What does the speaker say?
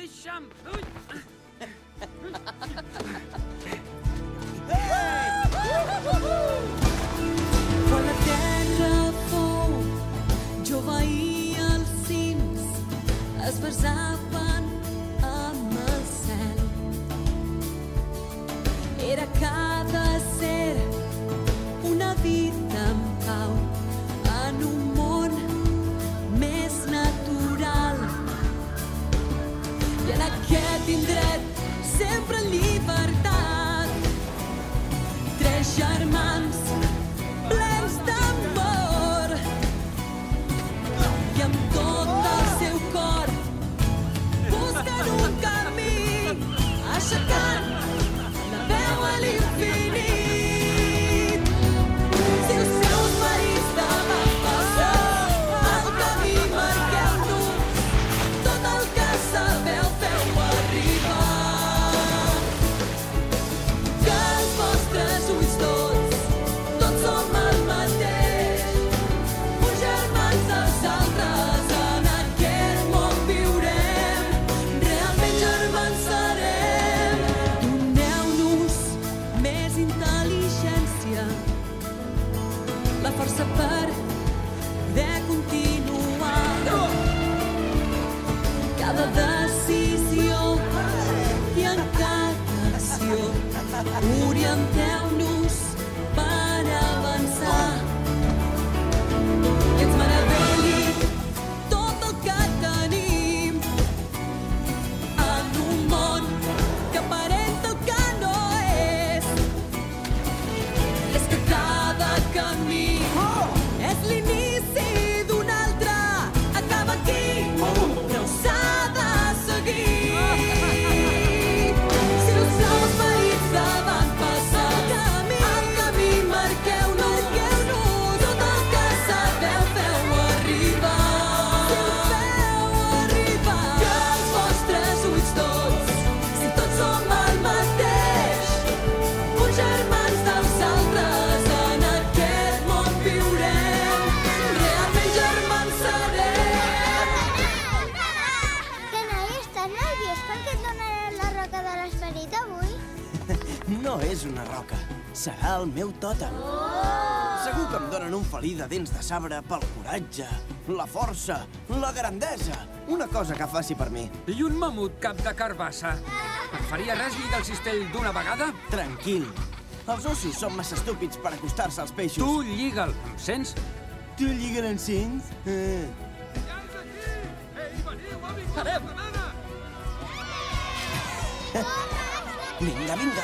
Deixa'm! Ui! Quan la terra fou jove i els cims es besaven amb el cel. Era cada ser una vida en pau en un món més natural. I en aquest indret sempre en llibertat, tres germans plens d'amor i amb tot el seu cor busquen un camí, aixecant la veu a l'infinit. Si els seus marits van passar el camí, marqueu-nos tot el que sabeu, feu arribar. Que els vostres ulls tots som el mateix, uns germans dels altres, en aquest món viurem, realment germans serem. Doneu-nos més intel·ligència, la força per poder continuar. Cada decisió i en cada acció orienteu-nos per avançar. I ens meravelli tot el que tenim en un món que aparenta el que no és. I és que cada camí és l'inici d'un altre, acaba aquí, però s'ha de seguir. Si els seus marits van passar el camí, marqueu-nos tot el que sabeu, feu arribar. Que els vostres ulls si tots som el mateix, uns germans dels altres, en aquest món viurem, realment germans serem. Que noi, estàs nerviós perquè et donaran la roca de l'esperit avui? No és una roca, serà el meu tòtem. Segur que em donen un felí de dents de sabre pel coratge, la força, la grandesa, una cosa que faci per mi. I un mamut cap de carbassa. Et faria res lligar el cistell d'una vegada? Tranquil. Els ossos són massa estúpids per acostar-se als peixos. Tu lliga'l, em sents? Tu lliguen en cinc? Farem! Vinga, vinga.